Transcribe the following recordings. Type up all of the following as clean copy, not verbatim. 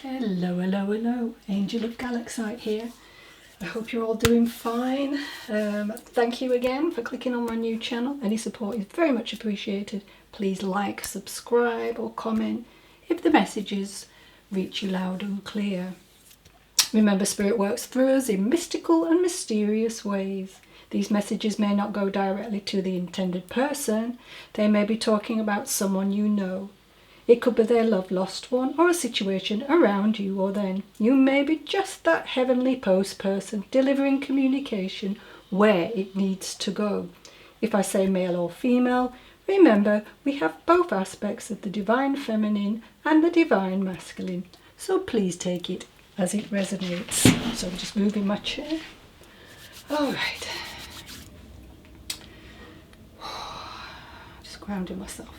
Hello, hello, hello. Angel of Galaxite here. I hope you're all doing fine. Thank you again for clicking on my new channel. Any support is very much appreciated. Please like, subscribe or comment if the messages reach you loud and clear. Remember, Spirit works through us in mystical and mysterious ways. These messages may not go directly to the intended person. They may be talking about someone you know. It could be their love lost one or a situation around you or then. You may be just that heavenly post person delivering communication where it needs to go. If I say male or female, remember we have both aspects of the divine feminine and the divine masculine. So please take it as it resonates. So I'm just moving my chair. All right. Just grounding myself.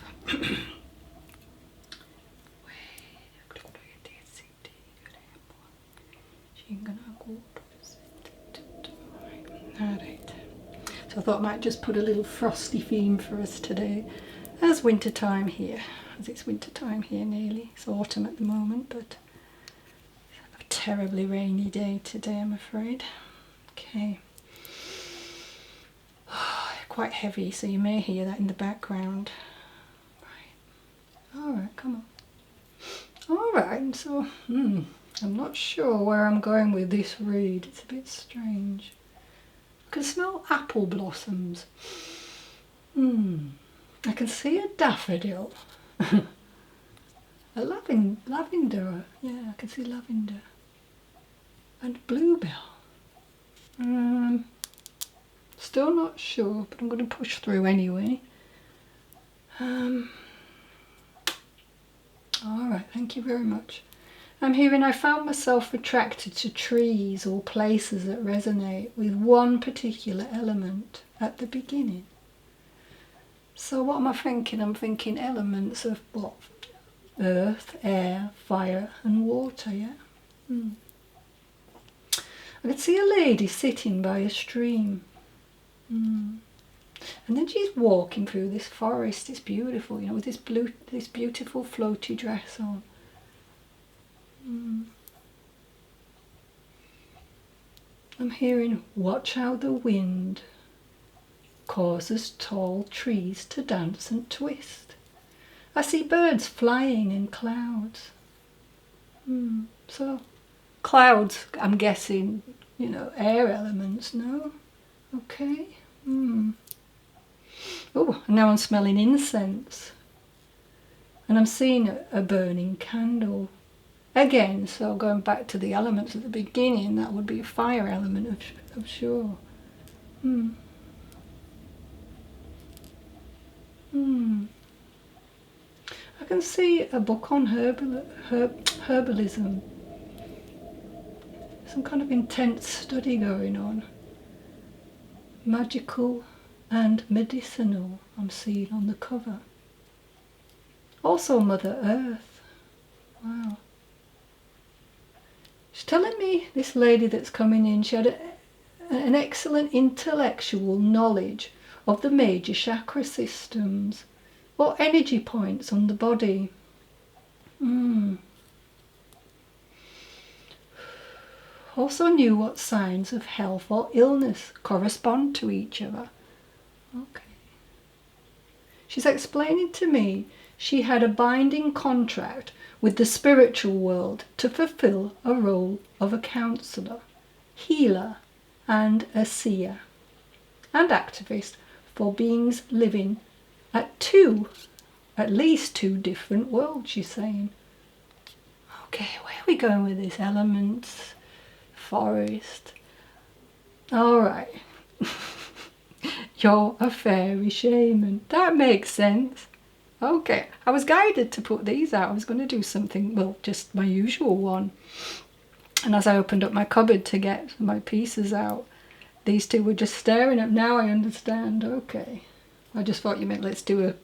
Alright, so I thought I might just put a little frosty theme for us today as winter time here, as it's winter time here nearly. It's autumn at the moment, but a terribly rainy day today, I'm afraid. Okay, quite heavy, so you may hear that in the background. Right. Alright, come on. Alright, so I'm not sure where I'm going with this read. It's a bit strange. I can smell apple blossoms. I can see a daffodil. A lavender. Yeah, I can see lavender. And bluebell. Still not sure, but I'm going to push through anyway. Alright, thank you very much. I'm hearing I found myself attracted to trees or places that resonate with one particular element at the beginning. So what am I thinking? I'm thinking elements of what? Earth, air, fire and water, yeah? I could see a lady sitting by a stream. And then she's walking through this forest. It's beautiful, you know, with this beautiful floaty dress on. I'm hearing, watch how the wind causes tall trees to dance and twist. I see birds flying in clouds. So clouds, I'm guessing, you know, air elements, no? Okay. Oh, now I'm smelling incense. And I'm seeing a burning candle. Again, so going back to the elements at the beginning, that would be a fire element, I'm sure. I can see a book on herbalism. Some kind of intense study going on. Magical and medicinal, I'm seeing on the cover. Also Mother Earth. Wow. She's telling me, this lady that's coming in, she had an excellent intellectual knowledge of the major chakra systems or energy points on the body. Also knew what signs of health or illness correspond to each other. Okay. She's explaining to me she had a binding contract with the spiritual world to fulfill a role of a counsellor, healer and a seer and activist for beings living at least two different worlds, she's saying. Okay, where are we going with this? Elements, forest. Alright. You're a fairy shaman. That makes sense. Okay, I was guided to put these out. I was going to do something, well, just my usual one. And as I opened up my cupboard to get my pieces out, these two were just staring at. Now I understand. Okay. I just thought you meant let's do a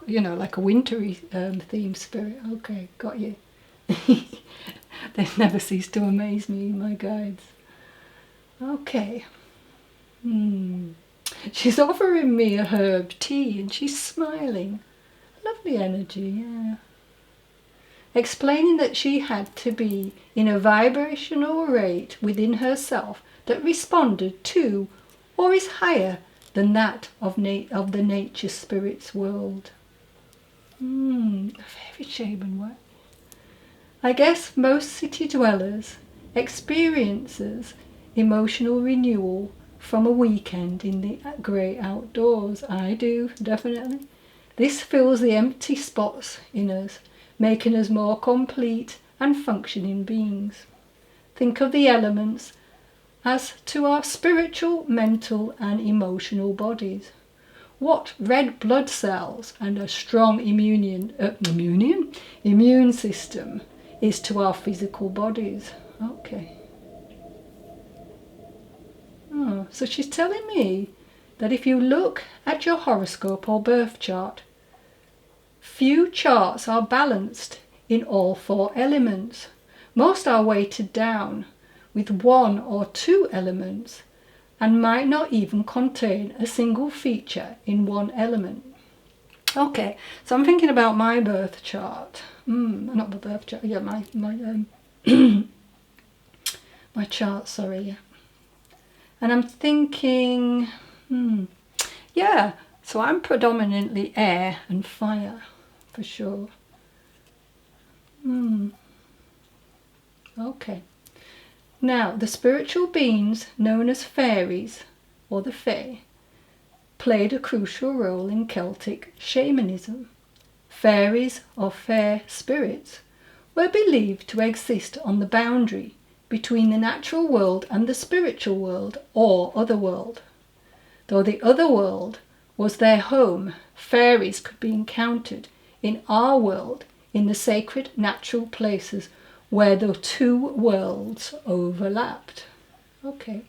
you know, like a wintry theme, Spirit. Okay, got you. They never cease to amaze me, my guides. Okay. She's offering me a herb tea and she's smiling. Lovely energy, yeah. explaining that she had to be in a vibrational rate within herself that responded to or is higher than that of the nature spirit's world. Fairy shaman work. I guess most city dwellers experiences emotional renewal from a weekend in the grey outdoors. I do, definitely. This fills the empty spots in us, making us more complete and functioning beings. Think of the elements as to our spiritual, mental and emotional bodies. What red blood cells and a strong immune system is to our physical bodies. Okay. Oh, so she's telling me that if you look at your horoscope or birth chart, few charts are balanced in all 4 elements. Most are weighted down with 1 or 2 elements and might not even contain a single feature in 1 element. Okay, so I'm thinking about my birth chart. Not my birth chart, yeah, my my chart, sorry, yeah. And I'm thinking, yeah, so I'm predominantly air and fire, for sure. Okay. Now, the spiritual beings known as fairies, or the Fae, played a crucial role in Celtic shamanism. Fairies, or fair spirits, were believed to exist on the boundary between the natural world and the spiritual world, or otherworld. Though the otherworld was their home, fairies could be encountered in our world in the sacred natural places where the 2 worlds overlapped. Okay.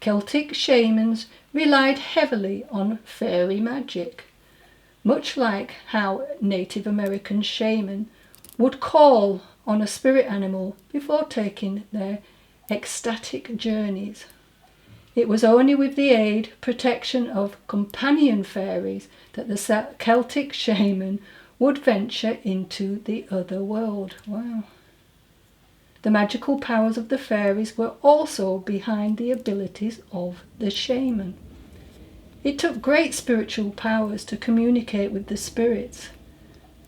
Celtic shamans relied heavily on fairy magic, much like how Native American shaman would call on a spirit animal before taking their ecstatic journeys. It was only with the aid, protection of companion fairies that the Celtic shaman would venture into the other world. Wow. The magical powers of the fairies were also behind the abilities of the shaman. It took great spiritual powers to communicate with the spirits,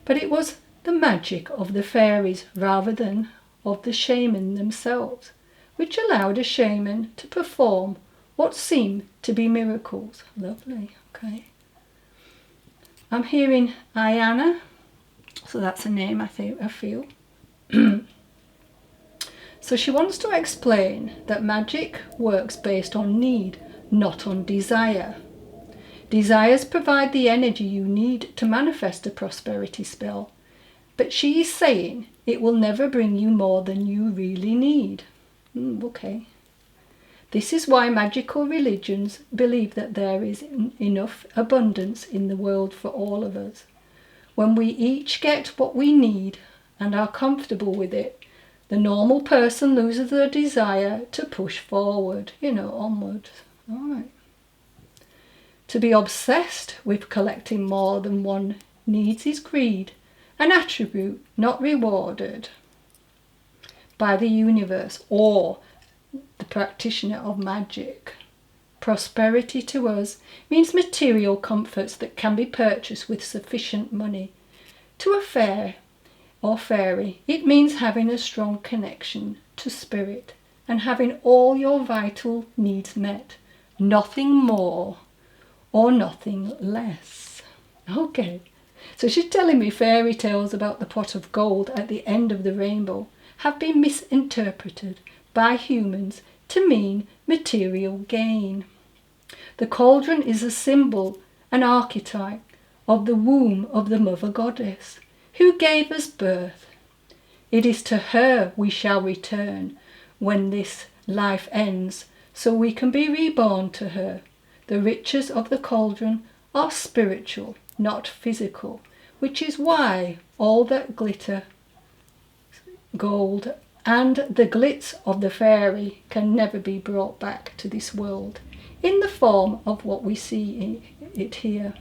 but it was the magic of the fairies rather than of the shaman themselves, which allowed a shaman to perform what seemed to be miracles. Lovely, okay. I'm hearing Ayana, so that's a name I feel. So she wants to explain that magic works based on need, not on desire. Desires provide the energy you need to manifest a prosperity spell, but she is saying it will never bring you more than you really need. Okay. This is why magical religions believe that there is enough abundance in the world for all of us. When we each get what we need and are comfortable with it, the normal person loses the desire to push forward, onward. All right. To be obsessed with collecting more than one needs is greed, an attribute not rewarded by the universe or the practitioner of magic. Prosperity to us means material comforts that can be purchased with sufficient money. To a fair or fairy, it means having a strong connection to spirit and having all your vital needs met, nothing more or nothing less. Okay, so she's telling me fairy tales about the pot of gold at the end of the rainbow have been misinterpreted by humans to mean material gain. The cauldron is a symbol, an archetype of the womb of the mother goddess, who gave us birth. It is to her we shall return when this life ends, so we can be reborn to her. The riches of the cauldron are spiritual, not physical, which is why all that glitter, gold, and the glitz of the fairy can never be brought back to this world in the form of what we see it here.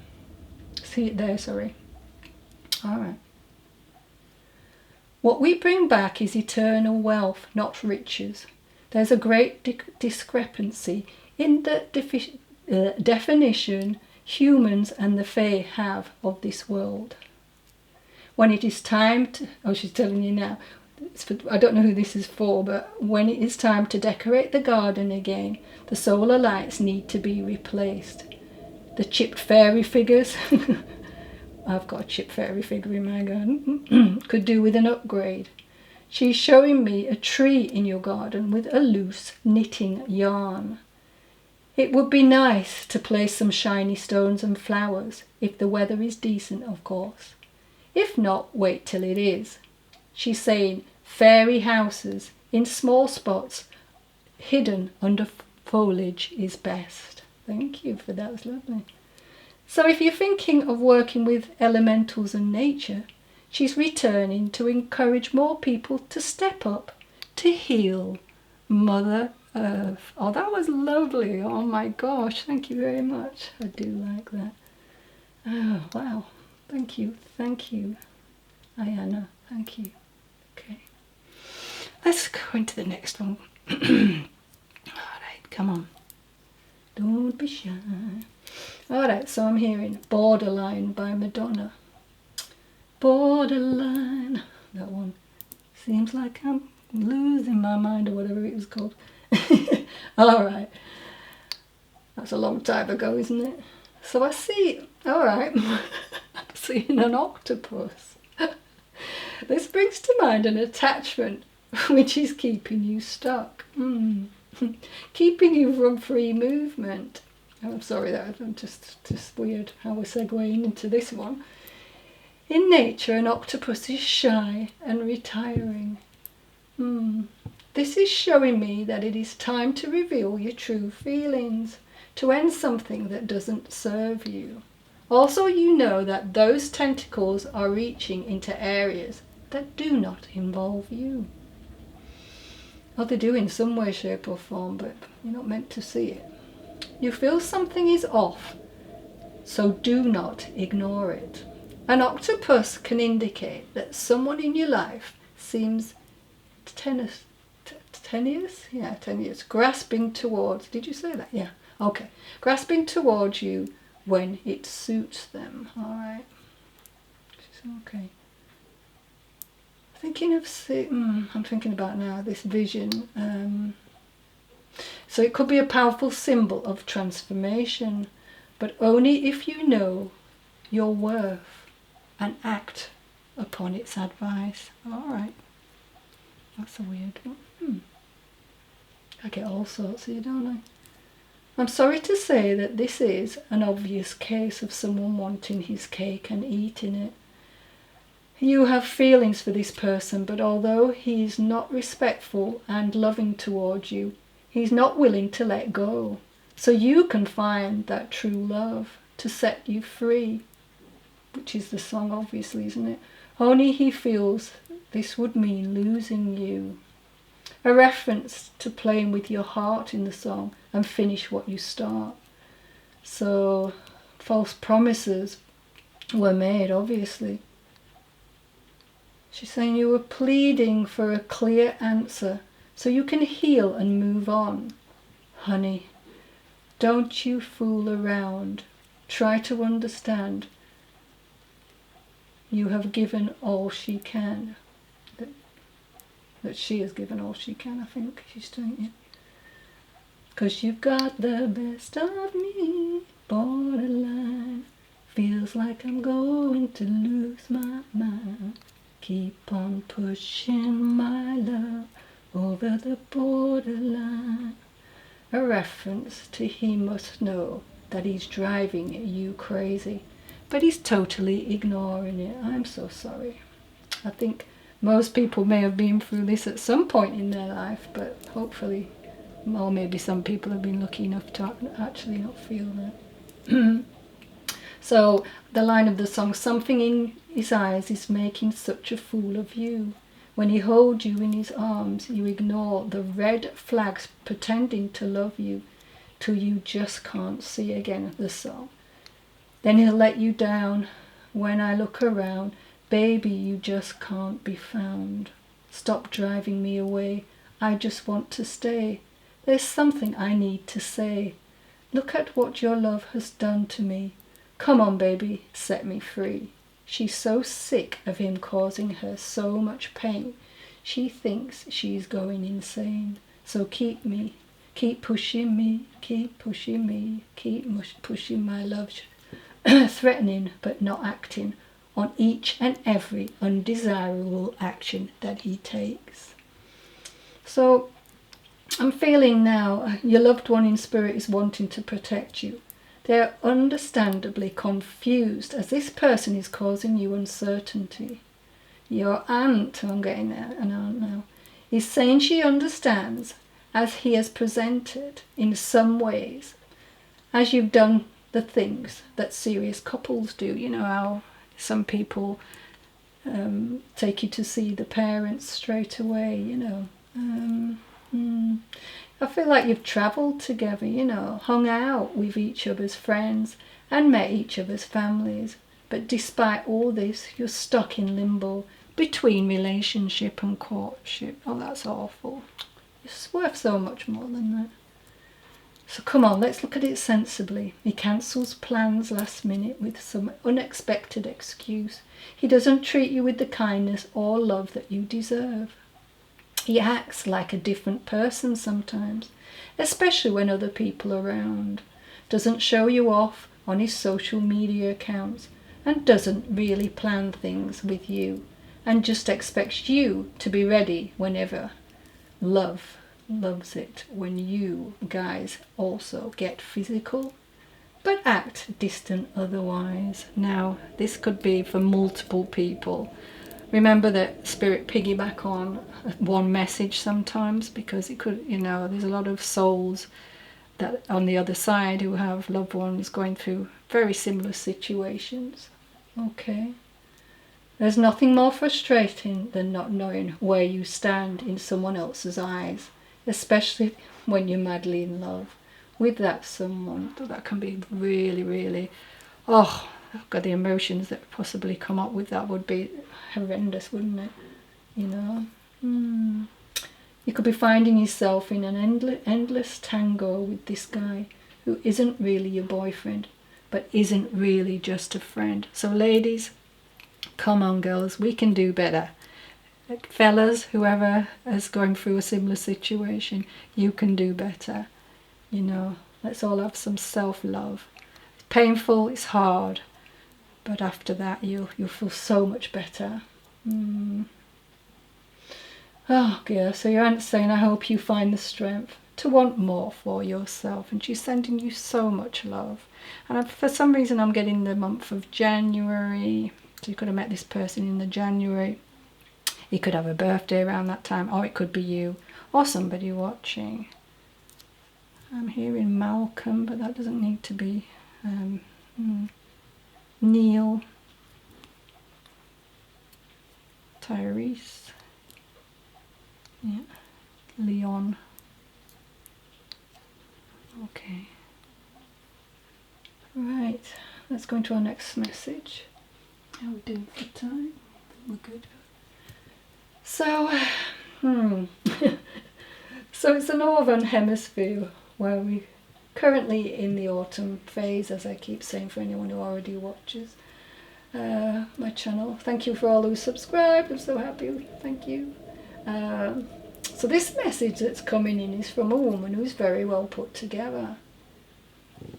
See it there, sorry. All right. What we bring back is eternal wealth, not riches. There's a great discrepancy in the definition humans and the Fae have of this world. When it is time to... Oh, she's telling you now. I don't know who this is for, but when it is time to decorate the garden again, the solar lights need to be replaced. The chipped fairy figures... I've got a chipped fairy figure in my garden. Could do with an upgrade. She's showing me a tree in your garden with a loose knitting yarn. It would be nice to place some shiny stones and flowers, if the weather is decent, of course. If not, wait till it is. She's saying fairy houses in small spots, hidden under foliage is best. Thank you for that, that's lovely. So if you're thinking of working with elementals and nature, she's returning to encourage more people to step up, to heal Mother Earth. Oh, that was lovely. Oh my gosh, thank you very much. I do like that. Oh, wow. Thank you, Ayana. Thank you. Okay. Let's go into the next one. All right, come on. Don't be shy. Alright, so I'm hearing Borderline by Madonna. Borderline. That one. Seems like I'm losing my mind, or whatever it was called. Alright. That's a long time ago, isn't it? So I see, alright, I'm seeing an octopus. This brings to mind an attachment which is keeping you stuck. Keeping you from free movement. I'm sorry, that I'm just weird how we're segueing into this one. In nature, an octopus is shy and retiring. This is showing me that it is time to reveal your true feelings, to end something that doesn't serve you. Also, you know that those tentacles are reaching into areas that do not involve you. Oh, they do in some way, shape or form, but you're not meant to see it. You feel something is off, so do not ignore it. An octopus can indicate that someone in your life seems tenuous, grasping towards, did you say that? Yeah, okay. Grasping towards you when it suits them, all right? Okay. I'm thinking about now this vision. So it could be a powerful symbol of transformation, but only if you know your worth and act upon its advice. All right. That's a weird one. I get all sorts here, don't I? I'm sorry to say that this is an obvious case of someone wanting his cake and eating it. You have feelings for this person, but although he is not respectful and loving towards you, he's not willing to let go. So you can find that true love to set you free, which is the song, obviously, isn't it? Only he feels this would mean losing you. A reference to playing with your heart in the song and finish what you start. So false promises were made, obviously. She's saying you were pleading for a clear answer so you can heal and move on. Honey, don't you fool around. Try to understand. You have given all she can. That she has given all she can, I think she's doing it. 'Cause you've got the best of me, borderline. Feels like I'm going to lose my mind. Keep on pushing my love over the borderline. A reference to he must know that he's driving you crazy, but he's totally ignoring it. I'm so sorry. I think most people may have been through this at some point in their life, but hopefully, or maybe some people have been lucky enough to actually not feel that. So the line of the song, something in his eyes is making such a fool of you. When he holds you in his arms, you ignore the red flags pretending to love you till you just can't see again, the song. Then he'll let you down. When I look around, Baby, you just can't be found. Stop driving me away. I just want to stay. There's something I need to say. Look at what your love has done to me. Come on, baby, set me free. She's so sick of him causing her so much pain. She thinks she's going insane. So keep pushing me, keep pushing me, keep pushing my love, threatening but not acting on each and every undesirable action that he takes. So I'm feeling now your loved one in spirit is wanting to protect you. They're understandably confused as this person is causing you uncertainty. Your aunt, I'm getting an aunt now, is saying she understands as he has presented in some ways, as you've done the things that serious couples do. You know how some people take you to see the parents straight away, you know. I feel like you've travelled together, you know, hung out with each other's friends and met each other's families. But despite all this, you're stuck in limbo between relationship and courtship. Oh, that's awful. It's worth so much more than that. So come on, let's look at it sensibly. He cancels plans last minute with some unexpected excuse. He doesn't treat you with the kindness or love that you deserve. He acts like a different person sometimes, especially when other people are around. Doesn't show you off on his social media accounts and doesn't really plan things with you and just expects you to be ready whenever. Loves it when you guys also get physical but act distant otherwise. Now, this could be for multiple people. Remember that spirit piggyback on one message sometimes, because it could, you know, there's a lot of souls that on the other side who have loved ones going through very similar situations. Okay. There's nothing more frustrating than not knowing where you stand in someone else's eyes, especially when you're madly in love with that someone. That can be really, really, oh, I've got the emotions that possibly come up with that would be horrendous, wouldn't it? You know? You could be finding yourself in an endless tango with this guy who isn't really your boyfriend, but isn't really just a friend. So ladies, come on girls, we can do better. Fellas, whoever is going through a similar situation, you can do better. You know, let's all have some self-love. It's painful, it's hard, but after that you'll feel so much better. Oh dear, so your aunt's saying, I hope you find the strength to want more for yourself, and she's sending you so much love. And for some reason I'm getting the month of January, so you could have met this person in the January. You could have a birthday around that time, or it could be you or somebody watching. I'm hearing Malcolm, but that doesn't need to be. Neil, Tyrese, yeah, Leon. Okay. Right, let's go into our next message. How are we doing for time? We're good. So, so it's the Northern Hemisphere where we currently in the autumn phase, as I keep saying for anyone who already watches my channel. Thank you for all who subscribed. I'm so happy. Thank you. So this message that's coming in is from a woman who's very well put together.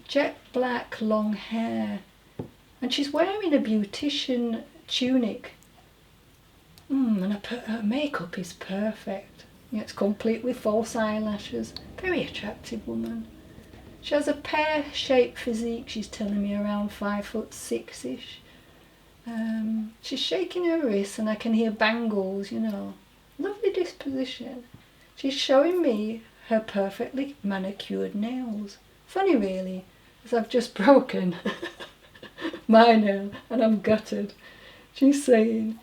Jet black, long hair, and she's wearing a beautician tunic. And her makeup is perfect. Yeah, it's complete with false eyelashes. Very attractive woman. She has a pear-shaped physique. She's telling me around 5'6"-ish. She's shaking her wrists and I can hear bangles, you know. Lovely disposition. She's showing me her perfectly manicured nails. Funny really, as I've just broken my nail and I'm gutted. She's saying,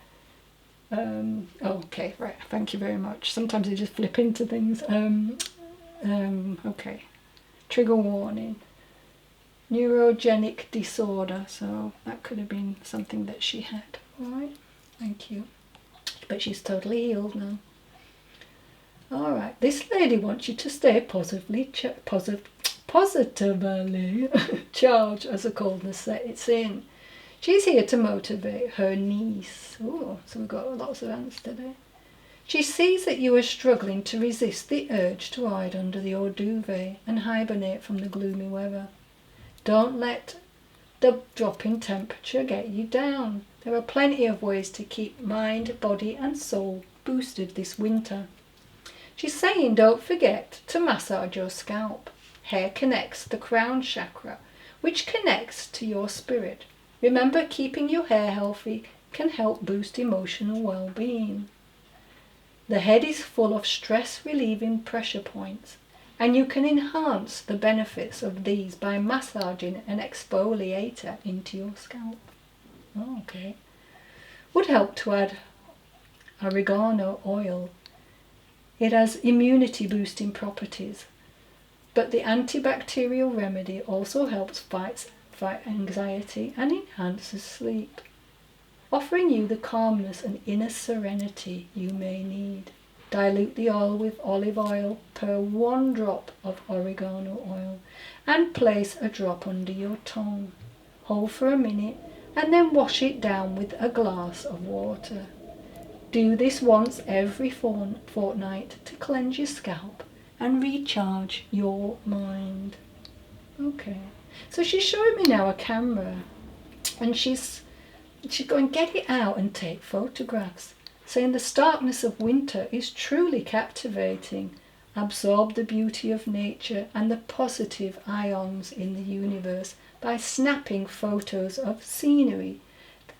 okay, right, thank you very much. Sometimes I just flip into things. Okay. Trigger warning. Neurogenic disorder, so that could have been something that she had. Alright. Thank you. But she's totally healed now. All right, this lady wants you to stay positively charged as the coldness sets in. She's here to motivate her niece. Oh, so we've got lots of answers today. She sees that you are struggling to resist the urge to hide under your duvet and hibernate from the gloomy weather. Don't let the drop in temperature get you down. There are plenty of ways to keep mind, body and soul boosted this winter. She's saying don't forget to massage your scalp. Hair connects the crown chakra, which connects to your spirit. Remember, keeping your hair healthy can help boost emotional well-being. The head is full of stress-relieving pressure points, and you can enhance the benefits of these by massaging an exfoliator into your scalp. Oh, okay. Would help to add oregano oil. It has immunity-boosting properties, but the antibacterial remedy also helps fight anxiety and enhances sleep, offering you the calmness and inner serenity you may need. Dilute the oil with olive oil per 1 drop of oregano oil and place a drop under your tongue. Hold for a minute and then wash it down with a glass of water. Do this once every fortnight to cleanse your scalp and recharge your mind. Okay, so she's showing me now a camera, and she's going to get it out and take photographs, saying the starkness of winter is truly captivating. Absorb the beauty of nature and the positive ions in the universe by snapping photos of scenery.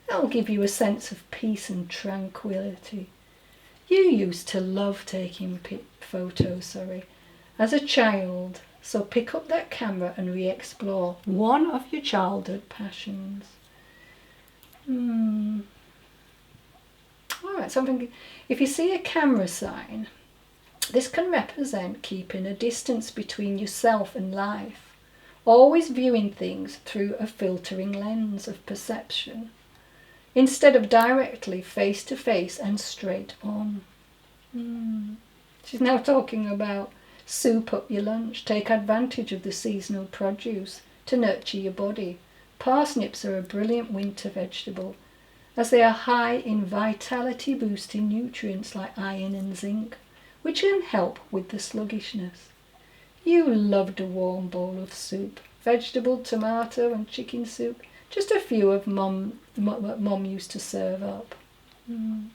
That'll give you a sense of peace and tranquility. You used to love taking photos, as a child, so pick up that camera and re-explore one of your childhood passions. Alright, so if you see a camera sign, this can represent keeping a distance between yourself and life, always viewing things through a filtering lens of perception, instead of directly face to face and straight on. She's now talking about soup up your lunch. Take advantage of the seasonal produce to nurture your body. Parsnips are a brilliant winter vegetable, as they are high in vitality boosting nutrients like iron and zinc, which can help with the sluggishness. You loved a warm bowl of soup, vegetable, tomato and chicken soup, just a few of Mum used to serve up. I'm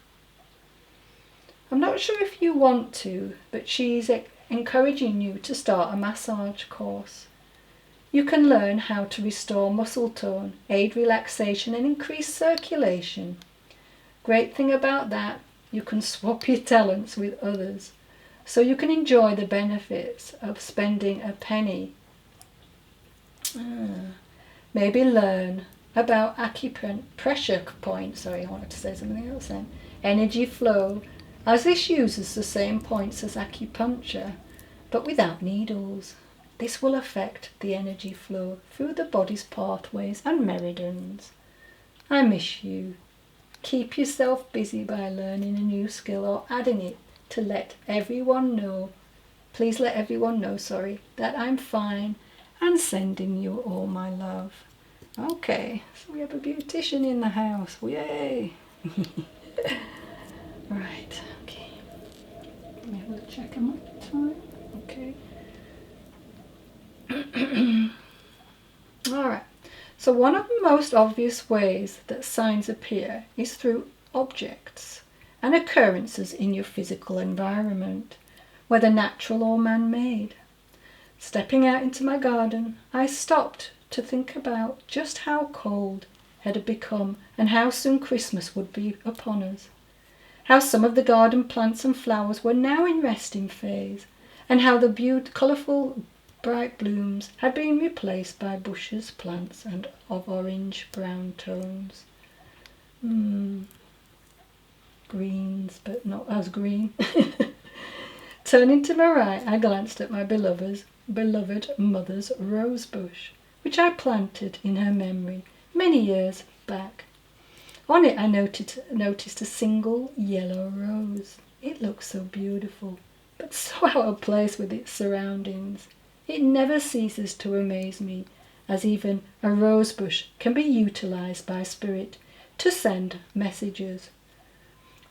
not sure if you want to, but she's encouraging you to start a massage course. You can learn how to restore muscle tone, aid relaxation and increase circulation. Great thing about that, you can swap your talents with others, so you can enjoy the benefits of spending a penny. Maybe learn about acupressure points, I wanted to say something else then. Energy flow, as this uses the same points as acupuncture, but without needles. This will affect the energy flow through the body's pathways and meridians. I miss you. Keep yourself busy by learning a new skill or adding it to let everyone know. Please let everyone know, that I'm fine and sending you all my love. Okay, so we have a beautician in the house. Yay! Right, okay. Let me have a check on my time. Okay. Alright, so one of the most obvious ways that signs appear is through objects and occurrences in your physical environment, whether natural or man-made. Stepping out into my garden, I stopped to think about just how cold it had become and how soon Christmas would be upon us. How some of the garden plants and flowers were now in resting phase, and how the colourful bright blooms had been replaced by bushes, plants, and of orange-brown tones. Greens, but not as green. Turning to my right, I glanced at my beloved mother's rose bush, which I planted in her memory many years back. On it I noticed a single yellow rose. It looked so beautiful, but so out of place with its surroundings. It never ceases to amaze me, as even a rose bush can be utilised by spirit to send messages.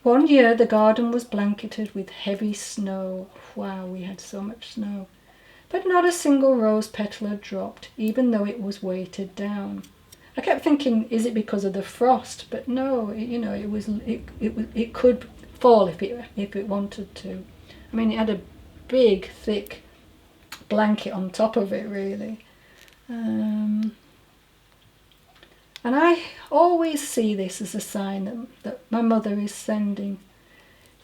One year the garden was blanketed with heavy snow. Wow, we had so much snow. But not a single rose petal had dropped, even though it was weighted down. I kept thinking, is it because of the frost? But no, it could fall if it wanted to. I mean, it had a big, thick blanket on top of it, really. And I always see this as a sign that my mother is sending.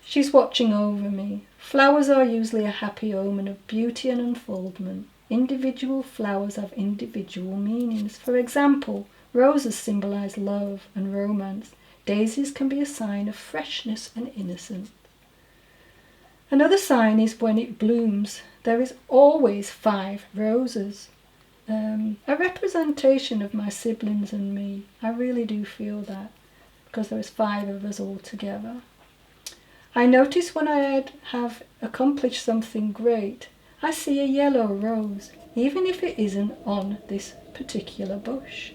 She's watching over me. Flowers are usually a happy omen of beauty and unfoldment. Individual flowers have individual meanings. For example, roses symbolise love and romance. Daisies can be a sign of freshness and innocence. Another sign is when it blooms. There is always 5 roses. A representation of my siblings and me. I really do feel that, because there was 5 of us all together. I notice when I have accomplished something great, I see a yellow rose, even if it isn't on this particular bush.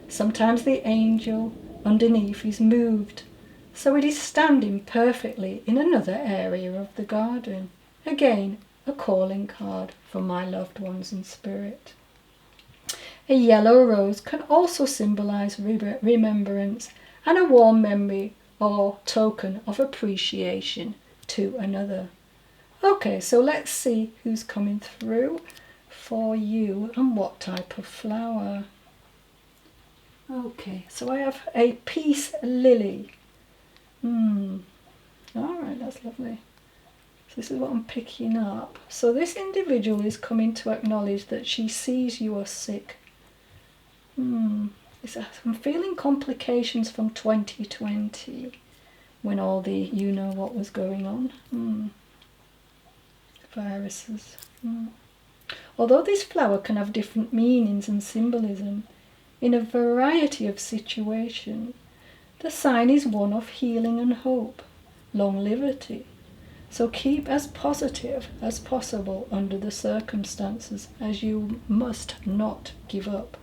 Sometimes the angel underneath is moved, so it is standing perfectly in another area of the garden. Again, a calling card for my loved ones in spirit. A yellow rose can also symbolise remembrance and a warm memory or token of appreciation to another. Okay, so let's see who's coming through for you and what type of flower. Okay, so I have a peace lily. Alright, that's lovely. So this is what I'm picking up. So this individual is coming to acknowledge that she sees you are sick. I'm feeling complications from 2020 when all the you-know-what was going on. Viruses. Although this flower can have different meanings and symbolism in a variety of situations, the sign is one of healing and hope, longevity. So keep as positive as possible under the circumstances, as you must not give up.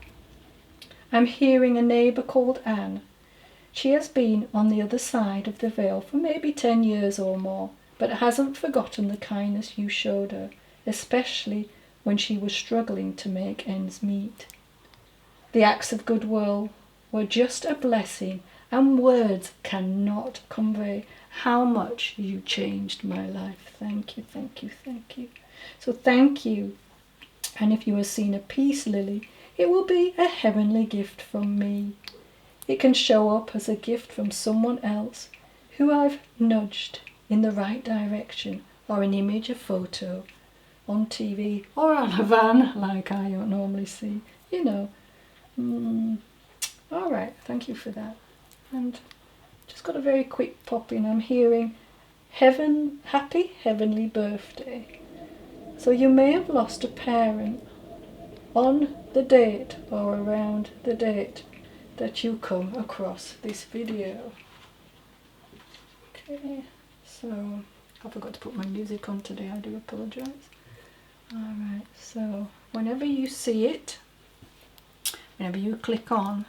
I'm hearing a neighbour called Anne. She has been on the other side of the veil for maybe 10 years or more, but hasn't forgotten the kindness you showed her, especially when she was struggling to make ends meet. The acts of goodwill were just a blessing, and words cannot convey how much you changed my life. Thank you, thank you, thank you. So thank you. And if you have seen a peace lily, it will be a heavenly gift from me. It can show up as a gift from someone else who I've nudged in the right direction, or an image, a photo on TV or on a van like I don't normally see, All right, thank you for that. And just got a very quick pop in. I'm hearing happy heavenly birthday. So you may have lost a parent on the date or around the date that you come across this video. Okay, so I forgot to put my music on today, I do apologise. Alright, so whenever you see it, whenever you click on,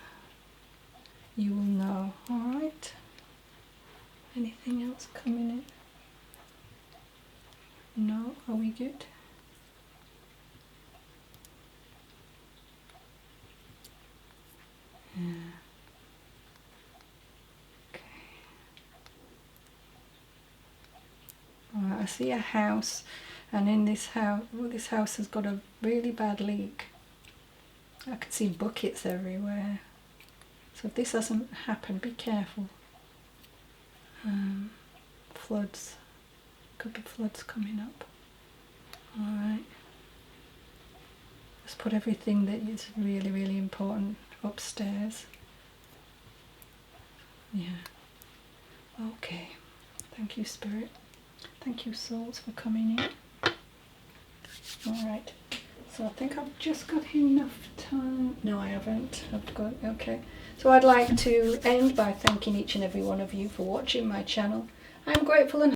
you will know. Alright, anything else coming in? No, are we good? Yeah. Okay. Alright, I see a house, and in this house has got a really bad leak. I can see buckets everywhere. So if this hasn't happened, be careful. Floods. Could be floods coming up. Alright. Let's put everything that is really, really important upstairs. Yeah. Okay. Thank you, Spirit. Thank you, souls, for coming in. Alright. So I think I've just got enough time. No, I haven't. I've got, okay. So I'd like to end by thanking each and every one of you for watching my channel. I'm grateful and